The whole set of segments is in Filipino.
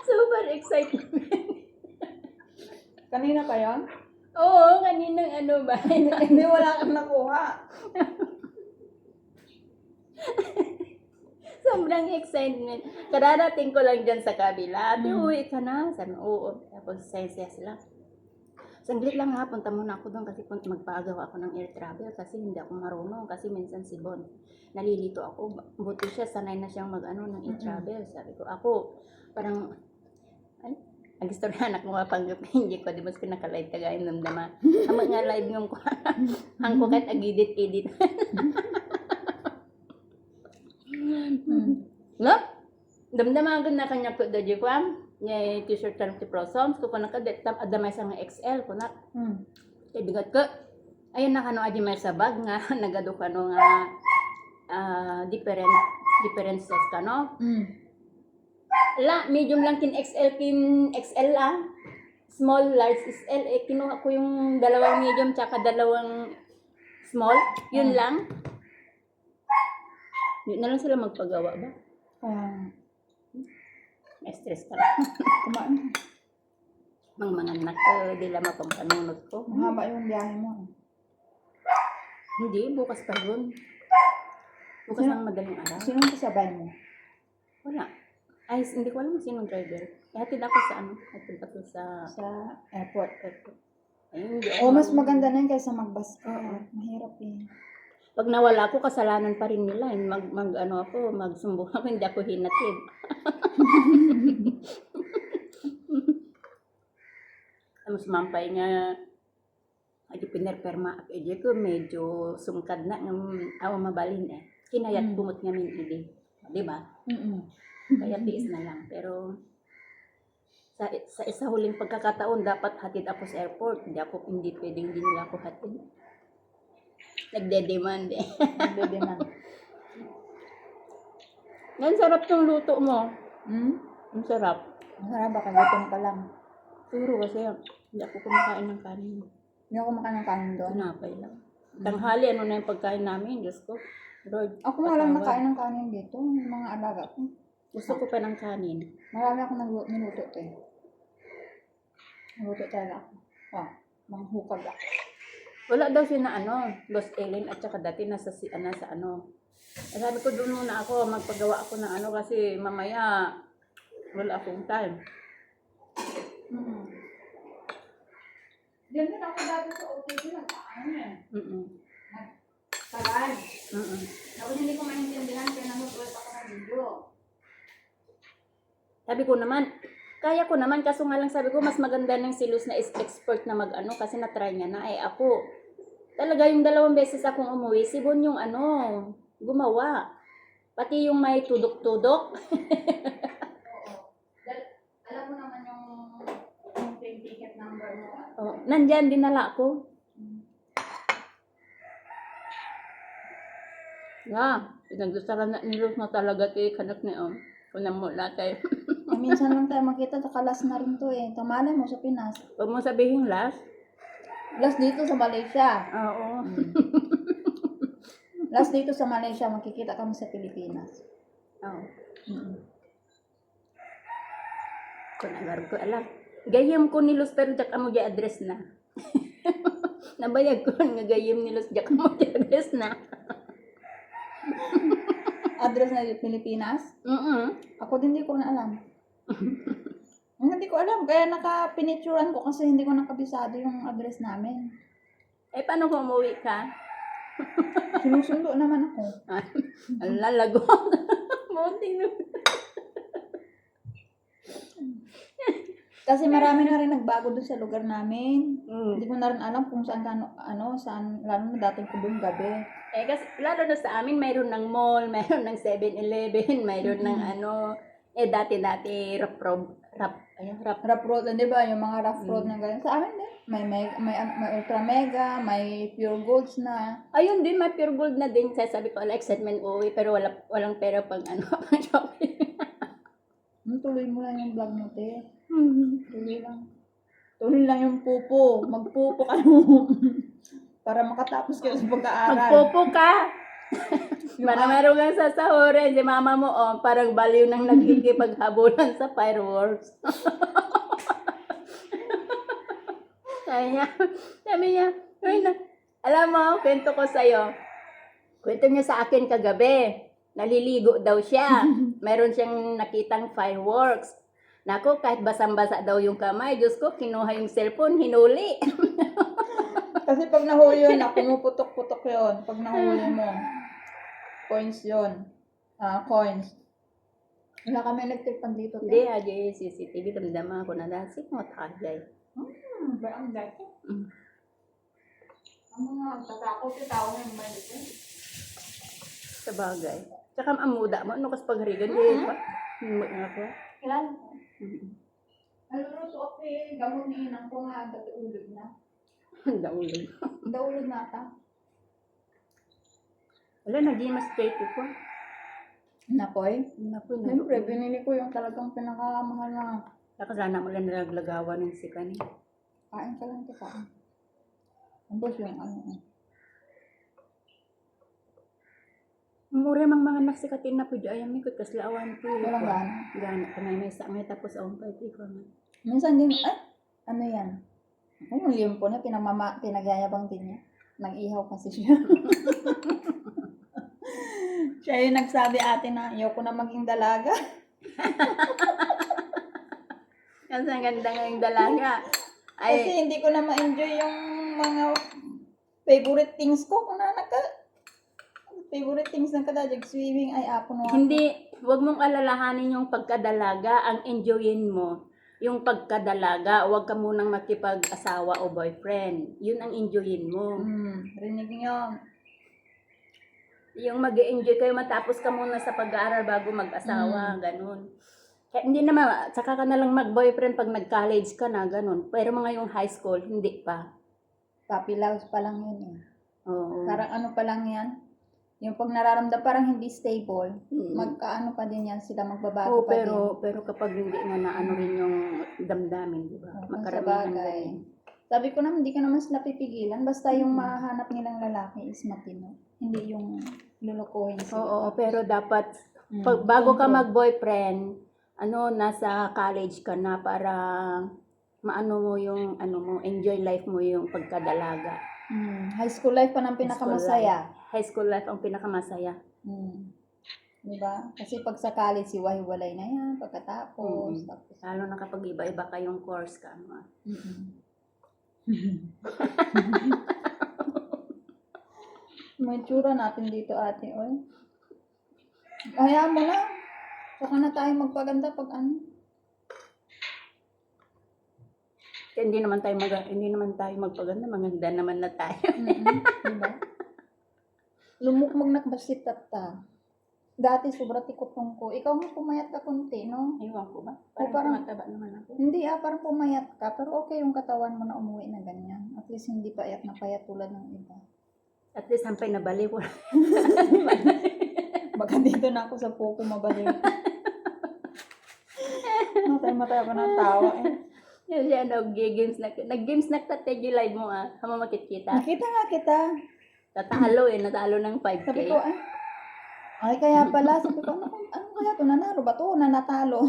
Super excitement. Kanina pa yun? Oo, kaninang ano ba? Hindi, wala kang nakuha. Sobrang excitement. Kararating ko lang dyan sa kabila. Ate, Mm. uwi ka na. Sabi, oo. Tapos sensya sila. Sandlit lang ha, punta muna ako doon kasi magpaagaw ako ng air travel kasi hindi ako marunong kasi minsan si Bon, nalilito ako. Buti siya, sanay na siyang mag-ano ng air travel. Sabi ko, ako, parang, ay, ang gusto na anak mo panggap hindi ko, di ba ko nakalive tagayin ng dama. Ama nga live ng ko, ang ko kahit agidit-edit. No? Damdaman ko na kanya ko da jikwam. Nya t-shirt kan ti prosoms ko na kadet tam adamay sa nga XL ko na. Kay bigat ko. Ayun na kano aji may sa bag nga nagado kano nga differences kano. La medium lang kin XL la. Small, large, XL. Eh, kinuha ko yung dalawang medium tsaka dalawang small. Yun lang. Yun na lang sila magpagawa ba? May stress ka lang. Kumain. Mga anak ko, di lang mapampanunod ko. Mahaba yung biyahe mo. Hindi, bukas pa yun. Bukas ng madaling araw. Sinong kasabay mo? Wala. Ay, hindi ko alam kung sinong driver. Hatid ako sa ano? Hatid ako sa Sa airport. Ay, hindi O, mas marunong. maganda na yun kaysa magbus ka. Mahirap eh. Pag nawala ako, kasalanan pa rin nila. Ano ako, magsumbong ako, hindi ako hinatid. Tapos mampay nga, ay pinerperma ako. Edi ko medyo sumkad na ng awa mabalin eh. Kinayat kumot nga min idi. Di ba? Kaya tiis na lang. Pero sa isa huling pagkakataon, dapat hatid ako sa airport. Hindi pwedeng hindi nila ako hatid. Nagde-demand eh. Nagde-demand. Ang sarap ng luto mo. Ang sarap. Masarap baka gutom ka lang. Siguro kasi hindi ako kumakain ng kanin. Hindi ako makain ng kanin doon. Tinapay lang. Tanghali, ano na yung pagkain namin? Diyos ko. Lord, Ako nga lang patawad. nakain ng kanin dito. Yung mga alaga ko. Gusto ko pa ng kanin. Marami akong niluto to eh. Niluto talaga ako. Manghukag ako. Wala daw siya na Lost Ellen at saka dati nasa sa ano. Eh, sabi ko doon muna ako, magpagawa ako ng kasi mamaya wala akong time. Diyan din ako dati sa OTP nagkaan eh. Tagal. Tapos hindi ko maintindihan kaya nanood ako ng video. Sabi ko naman, kaya ko naman, kaso nga lang sabi ko, mas maganda ng si Luz na is expert na kasi na-try niya na. Eh ako, talaga yung 2 beses akong umuwi, si Bon yung gumawa. Pati yung may tudok-tudok. Alam mo naman yung train ticket number mo. Nandyan, dinala ko. Pinagdusaran na ni Luz na talaga kay kanak niya. Kunang mula kay. Minsan lang tayo makita, kalas na rin to eh. Tamala mo sa Pinas. Huwag mo sabihin last. Last dito sa Malaysia. Oo. Last dito sa Malaysia, makikita kami sa Pilipinas. Oo. Kung agar ko alam. Gayam ko ni Luz pero jak amo address na. Nabayag ko nga gayam ni Luz jak amo address na. Address na Pilipinas? Ako din hindi ko na alam. Hindi ko alam, kaya naka-pinicturan ko kasi hindi ko nakabisado yung address namin. Eh, paano kung umuwi ka? Sinusundo naman ako. Ang lalago. Munting na. Kasi marami na rin nagbago doon sa lugar namin. Mm. Hindi ko na rin alam kung saan, saan, lalo na dating ko doon gabi. Eh, kasi lalo na sa amin, mayroon ng mall, mayroon ng 7-Eleven, mayroon ng dati-dati rough Road, di ba? Yung mga rough road na ganyan. Sa amin din. May Ultra Mega, may Pure Golds na. Ayun din, may pure gold na din. Sabi ko, excitement uwi, pero walang pera pang pang shopping. Tuloy mo lang yung vlog mo, te. Tuloy lang. Tuloy lang yung pupo. Magpupo ka mo. Para makatapos ka sa pag-aaral. Magpopo ka! Meron kang sasahurin, si mama mo, oh, parang baliw nang nagkikipaghabulan sa fireworks. Sabi niya, "Uy, alam mo, kwento ko sa'yo. Kwento niya sa akin kagabi. Naliligo daw siya. Meron siyang nakitang fireworks. Nako, kahit basang-basa daw yung kamay, Diyos ko, kinuha yung cellphone, hinuli." Kasi pag nahuli yun, pumuputok-putok yun. Pag nahuli mo, coins yun. Coins. Wala kami electric pan dito. Hindi, ajay, CCTV, damdama ako na dasik mo, tajay. Ba ang dati? Mm. Ang mga tatakot yung tao ng maliit. Sa bagay. Tsaka amuda mo, ano kas pagharigan, hindi pa. Himot nga ko. Kilala ko. Naluluto ako gamot ni inang ko nga, dati ulod na. Daulog. Daulod na ata. Wala, naging mas straight ko. Napoy? Naku, Siyempre, binili ko yung talagang pinakamahal na Nakasana mo lang nalaglagawan ng sikan eh. kain ka lang kita. Tapos yung ano. Mura mang mga nagsikatin na po dyan. Ay, may kutas laawan ko. Walang gana. Gana ka na may sa may tapos ang pwede ko. Minsan din, ano yan? Ay, yung limpo na pinagyayabang din niya. Nag-ihaw kasi siya. Siya yung nagsabi ate na ayoko na maging dalaga. Kasi ang ganda nga yung dalaga. Kasi Ay, hindi ko na ma-enjoy yung mga favorite things ko. Kung favorite things ng kadajag swimming ay apon mo. hindi, wag mong alalahanin yung pagkadalaga. Ang enjoyin mo, yung pagkadalaga. Wag ka munang makipag-asawa o boyfriend. Yun ang enjoyin mo. Rinig niyo. Yung mag-enjoy kayo matapos ka muna sa pag-aaral bago mag-asawa, ganun. Kaya hindi naman, saka ka na lang mag-boyfriend pag nag-college ka na, ganun. Pero mga yung high school, hindi pa. Puppy loves pa lang yun eh. Oo. Parang ano pa lang yan. Yung pag nararamdam parang hindi stable. Magkaano pa din yan sila, magbabago Oo, pa din. pero kapag hindi nga na ano rin yung damdamin, di ba? Kung sa Makaramihan bagay. ganun. Sabi ko naman, hindi ka naman sila pipigilan. Basta yung mahanap nilang lalaki is matino. Hindi yung lulukuhin sila. Oo, pero dapat, pag, bago ka mag-boyfriend, nasa college ka na para maano mo yung, enjoy life mo yung pagkadalaga. High school life pa ng pinakamasaya. High school life ang pinakamasaya. Diba? Kasi pag sa college, hiwa-hiwalay na yan. Pagkatapos. Tapos, Lalo na kapag iba-iba kayong course ka. may tsura natin dito ate. Oy. Hayaan mo na. Saka na tayo magpaganda pag ano. Kaya hindi naman tayo magpaganda, maganda naman na tayo. Diba? Lumukmag na basit ta. Dati sobra tikotong ko. Ikaw nga pumayat ka konti, no? Ewan ko ba? Parang Parang mataba naman ako. Hindi parang pumayat ka. Pero okay yung katawan mo na umuwi na ganyan. At least hindi payat na payat tulad ng iba. At least sampay na baliw. Baka dito na ako sa puko mabaliw. Matay ako ng tawa eh. Yung siya, nag-games na tatay live mo hama makikita. Nakita nga kita. Natalo ng 5K. Sabi ko, ay kaya pala. Sabi ko, ano kaya to? Nanalo ba to? Nanatalo.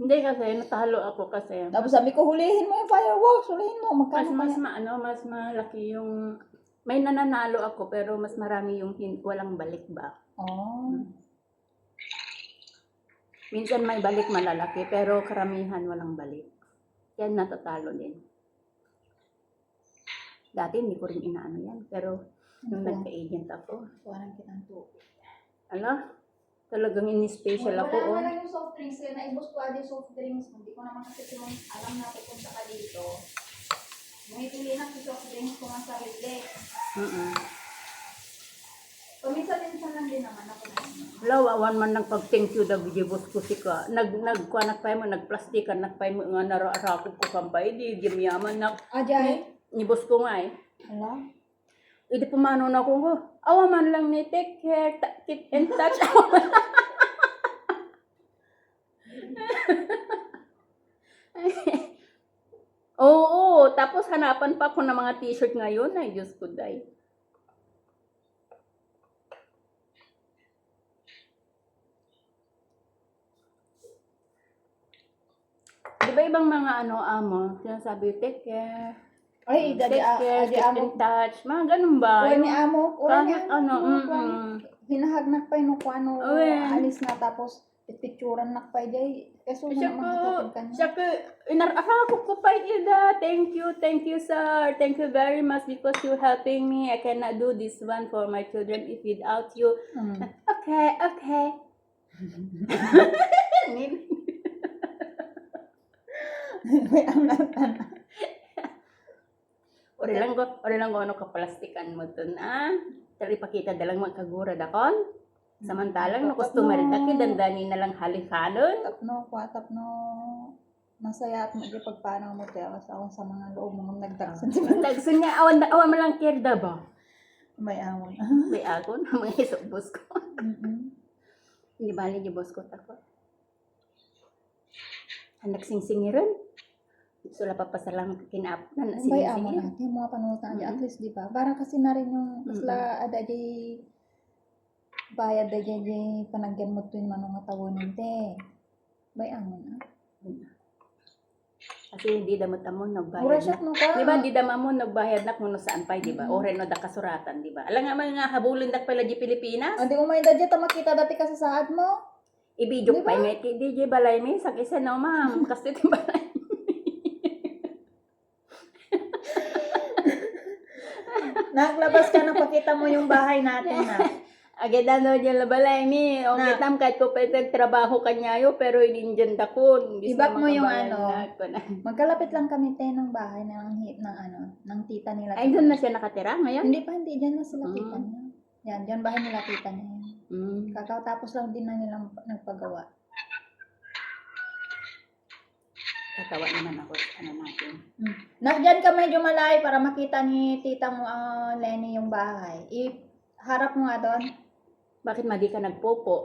Hindi kasi, natalo ako kasi. Tapos sabi ko, hulihin mo yung fireworks. Hulihin mo. Magkano Mas malaki yung, may nananalo ako pero mas marami yung walang balik ba. Oh. Minsan may balik malalaki pero karamihan walang balik. Kaya natatalo din. Dati hindi ko rin inaano yan pero nung nagka-agent ako, Parang kitang tubig. talagang in-special ako. Wala lang yung soft drinks. Kaya naibos ko yung soft drinks. Hindi ko naman kasi alam na pupunta ka dito. Bumibili na sa soft drinks ko ng sarili. Paminsan-minsan lang din naman ako na. Lawawan man ng pag-thank you daw gibos ko sika. Nagkuanak pa mo, nagplastikan, nagpay mo nga nararakot ko kampay, di yaman na. Ajay? Nibos ko nga eh. Ala? Hindi pumano na ko, awa man lang ni take care, keep in touch. Oo, tapos hanapan pa ako ng mga t-shirt ngayon. Ay, Diyos ko, day. ibang mga amo, sinasabi, take care. Ay, Take care, di keep amo. in touch. Mga ganun ba? Uy, ni Yung amo. Uy, ni kahit amo. ano, Hinahagnak pa yung ano, Uy. alis na tapos picturean nak pa jay. Kaso Siya na ko, maghatapin ka siya niya. ko, inaraka ko pa ida. Thank you, sir. Thank you very much because you helping me. I cannot do this one for my children if without you. Okay. May amlatan. Ori lang ko ano kaplastikan mo to na. Tali pakita dalang magkagura dakon. Samantalang no customer daki dandani na lang halikanon. Tapno. Masaya at mo di pagpanaw mo tiyaw sa sa mga loob mo nagdagsan. Dagsun nga awan mo lang kerda ba? May amon. May ako na mga isok boss ko. Hindi bali yung boss ko tako. Anak sing-singi rin. Sula papasalang kinap na May amon sing-singi. natin mga panutan at least di ba? Para kasi na rin yung isla ada di bayad da di panagyan mo tuwing manong tawonin te. May amon na. Kasi di damot amon Mura nagbayad siya na. no ka. Di ba di damamon nagbayad na kuno saan pa, di ba? Ore no da kasuratan, di ba? Alang nga mga habulin dak pala di Pilipinas. Andi umay da ta makita dati kasi saad mo. Ibidyo pa may di balay mi sak isa no ma'am. Kasi ti balay. Naglabas ka na pakita mo yung bahay natin na. Agad daw dyan la balay mi. O Na. kitam kahit ko pa trabaho kanyayo pero indinjan dakon. Ibak mo yung Magkalapit lang kami te ng bahay ng tita nila. Ay doon na siya nakatira ngayon? Hindi dyan na sila tita niya. Yan, dyan bahay nila tita niya. Tapos lang din na nilang nagpagawa. Tatawa naman ako sa ano natin. Diyan ka medyo malayo para makita ni tita mo Lenny yung bahay. Harap mo nga doon. Bakit madi ka nagpopo?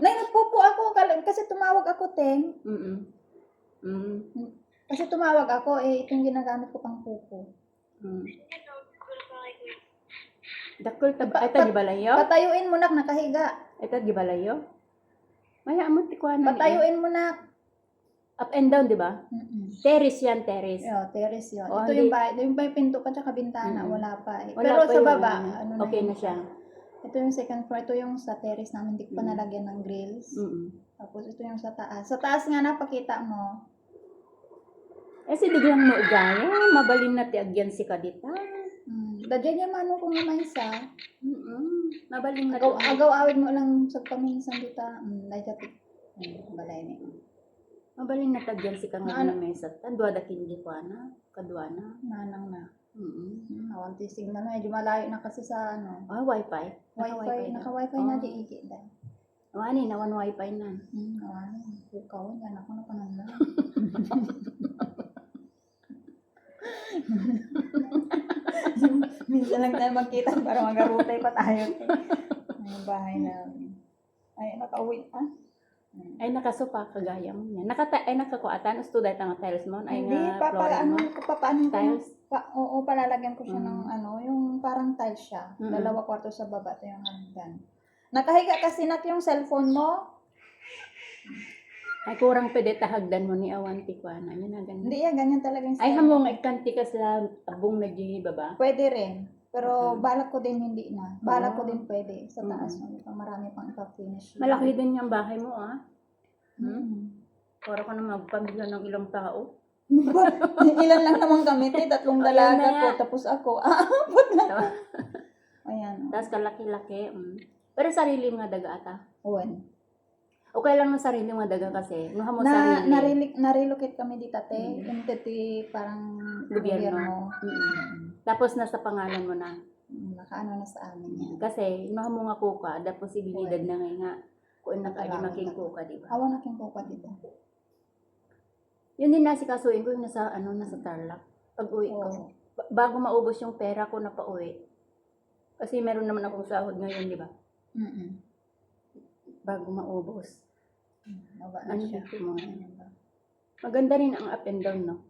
Nagpupo ako kasi tumawag ako, Teng. Kasi tumawag ako, ito yung ginagamit ko pang pupo. Dakol taba, ito gibalayo? Patayuin mo nak, nakahiga. Ito gibalayo? Maya amot ti kuha na. Patayuin mo nak. Up and down, di ba? Terrace yan, terrace. Terrace yun. Oh, Ito yung bahay, pinto pa tsaka bintana, wala pa eh. Wala Pero pa sa yung baba, okay na siya. Ito yung second floor, ito yung sa terrace namin, hindi ko pa nalagyan ng grills. Tapos ito yung sa taas. Sa taas nga napakita mo. Si biglang mo gaya, mabalin na ti agyan si kadita. Dadyan niya mano kung may isa. Mabalin na Agaw-awid mo lang sa paminsan dita. Balay na yun. Mabalin na tagyan si kang ano may sa dua da kindi ko kadua na. Nanang na. Awanti signal na, medyo malayo na kasi sa wifi. Naka-wifi na di iki dahil. Wani na one wifi na. Wani, bukaw yan ako na pananda. Minsan lang tayo magkita para magarutay pa tayo. Ang bahay namin. Ay, nakauwi Ay nakasopa kagaya mo niya. Nakakuatan usto dahil nga tiles mo ay hindi, nga flooring mo. paano Tiles. Oo, palalagyan ko siya ng yung parang tiles siya. 2 kwarto sa baba, ito yung hagdan. Nakahiga kasi nat yung cellphone mo. Ay kurang pwede tahagdan mo ni Awanti ko na. Yun na ganun. Hindi yan, ganyan talaga yung Ay hamong ikanti ka sa tabong na baba. Pwede rin. Pero balak ko din hindi na. Balak ko din pwede. Sa taas mo. Marami pang ipag-finish. Malaki din yung bahay mo Para ka na magpamilya ng ilang tao. Ilan lang naman kami, 3 dalaga ko, tapos ako. Apat na. Ayan. Tapos kalaki-laki. Pero sarili mga daga ata. Uwan. Okay lang ng sarili mga daga kasi. Nuha mo sarili. Na-relocate kami dito, te. Entity, parang Gobyerno. Tapos nasa pangalan mo na. Nakaano na sa amin yan. Kasi nuha mo nga kuka, tapos ibilidad na nga kung nakalimaking kuka, di ba? Awa na king kuka dito. Yun din nasikasuin ko yung nasa Tarlac. Pag-uwi ko. Bago maubos yung pera ko na pa-uwi. Kasi meron naman akong sahod ngayon, di ba? Bago maubos. Ano siya? Maganda rin ang up and down, no?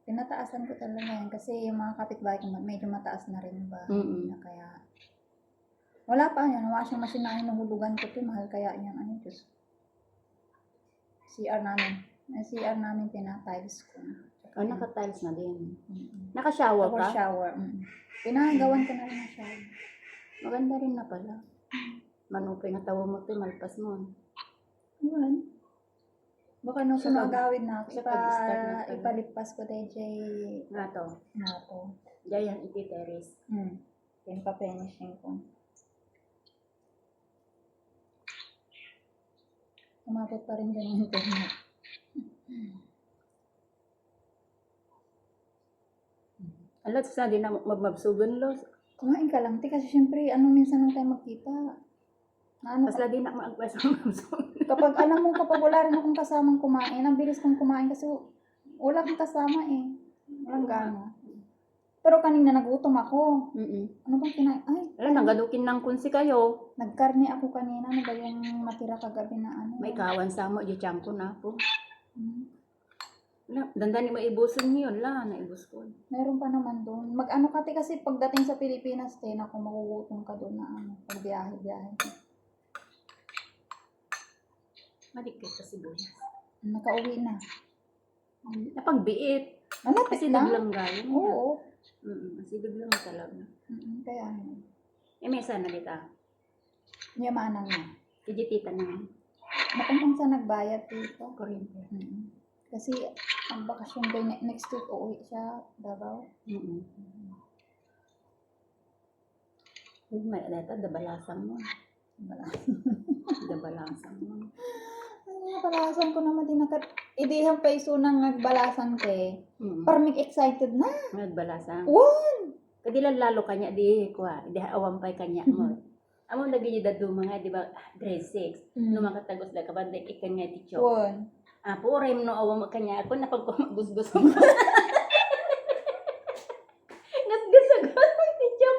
Tinataasan ko talaga yan kasi yung mga kapitbahay ko medyo mataas na rin ba? Kaya wala pa yan. Washing machine na yung nahulugan ko. Mahal kaya yan. Diyos. CR namin. May CR namin pinatiles ko. Naka-tiles na din. Mm. Naka-shower Ako ka? shower. Pinagawan ko na rin ng shower. Maganda rin na pala. Manupay na tawa mo ito, malpas mo. Ayan. Baka nung Sa pag- sumagawid na ako, sa pag-start na pala. ipalipas ko tayo jay Nga to. na to. Diyan iti-terrace. Yan pa finishing ko. Umabot pa rin din yung internet. Alat sa di na magmabsugan lo. Kumain ka lang, te, kasi syempre, minsan lang tayo magkita. Mas lagi na mag-agpas magmabsugan. Kapag alam mo, kapag wala rin akong kasamang kumain, ang bilis kong kumain kasi wala akong kasama eh. Walang gana. Pero kanina nagutom ako. Ano bang kinain? Ay, Alam, nagadukin ng kunsi kayo. nagkarne ako kanina. Ano ba yung matira kagabi na ano? May kawan sa mo, di champo na po. Hmm. Dandan mo ibusin niyo la, naibus ko. Meron pa naman doon. Mag-ano ka, te, kasi pagdating sa Pilipinas, te, naku, magugutom ka doon na pag biyahe. Malikit ka sibuyas. Nakauwi na. Napagbiit. Malapit Kasi na. biglang gayon. Oo. Kasi biglang talaga. Kaya May sana kita. yamanang na. Tijitita na nga. Nakumpang sa nagbayad dito. Kuryente. Kasi ang bakasyon day next week uuwi siya Davao. May data, dabalasang mo. Dabalasang mo. Ay, balasan ko naman din idihang peso nang nagbalasan te. Parang excited na. Nagbalasang. Won! Kadilan lalo kanya di kuha. Di awampay kanya mo. Amo lagi ni dadu mga di ba grade 6. No makatagos la kabanda ikanya ticho. Won. Puro no awam kanya ako napagkumagusgus mo. Gasgas ako ticho.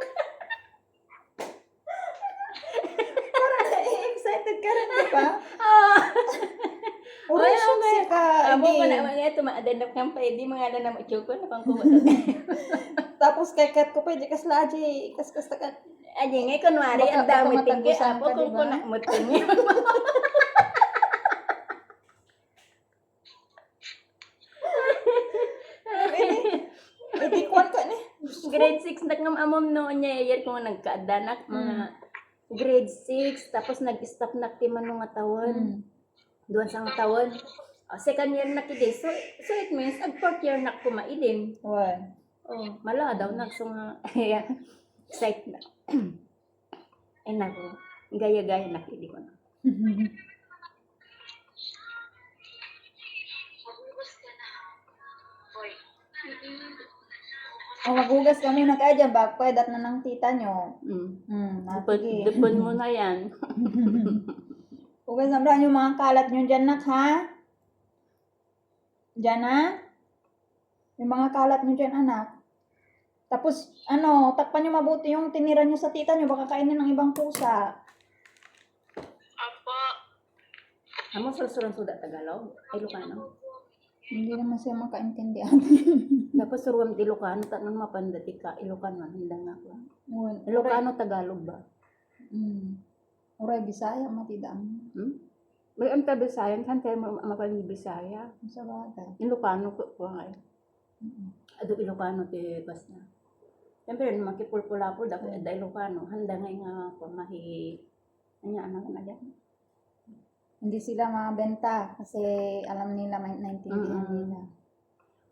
Parang excited ka rin, di ba? Ay, Uy, ka. Amo Hindi. ko na mga ito maadanap kang pa di mga na mo choko na pangkuha. Tapos kakat ko pwede kasla aji kaskas takat. Aji ngay kunwari ang Baka dami tinggi matagusan apo ka, kung diba? kuna mo tinggi. Hindi kwan ka ni. Grade 6 nagngam amom no nya year ko nagkaadanak mga grade 6 tapos nag-stop na ti man nga tawon. Duwan sang tawon. Second year na kidi. So it means ag fourth year na kumaidin. Won. Oh, mala daw nagsunga excited na. Ay nako, gaya-gaya na kidi ko na. Magugas ka muna kayo dyan, bakit na ng tita nyo. Sige. Dupon mo na yan. Hugas na yung mga kalat nyo dyan, nak, ha? Dyan, ha? Yung mga kalat nyo dyan, anak. Tapos, takpan nyo mabuti yung tinira nyo sa tita nyo, baka kainin ng ibang pusa. Amo sulsuran suda Tagalog, Ilocano. Hindi naman siya makaintindihan. Dapat suruan di Ilocano, tanong mapandati ka, Ilocano, hindi nga ako. Ilocano, Tagalog ba? Uray, Bisaya, matidam. May ang tabisayan, kan tayo mapandi Bisaya. Sa bagay. Ilocano ko nga eh. Ado Ilocano ti basta. Siyempre, makipulpulapul, dako da Ilocano, handa nga pamahi, ano na yan. Hindi sila mabenta kasi alam nila, naintindihan nila.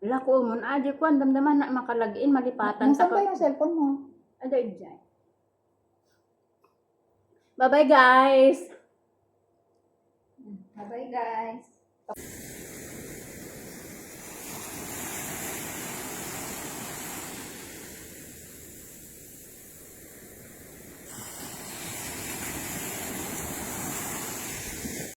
Wala ko mo, aja ko, damdaman na makalagin, malipatan. Nasaan ba yung cellphone mo? Ada dyan. Bye-bye guys! Bye-bye, guys.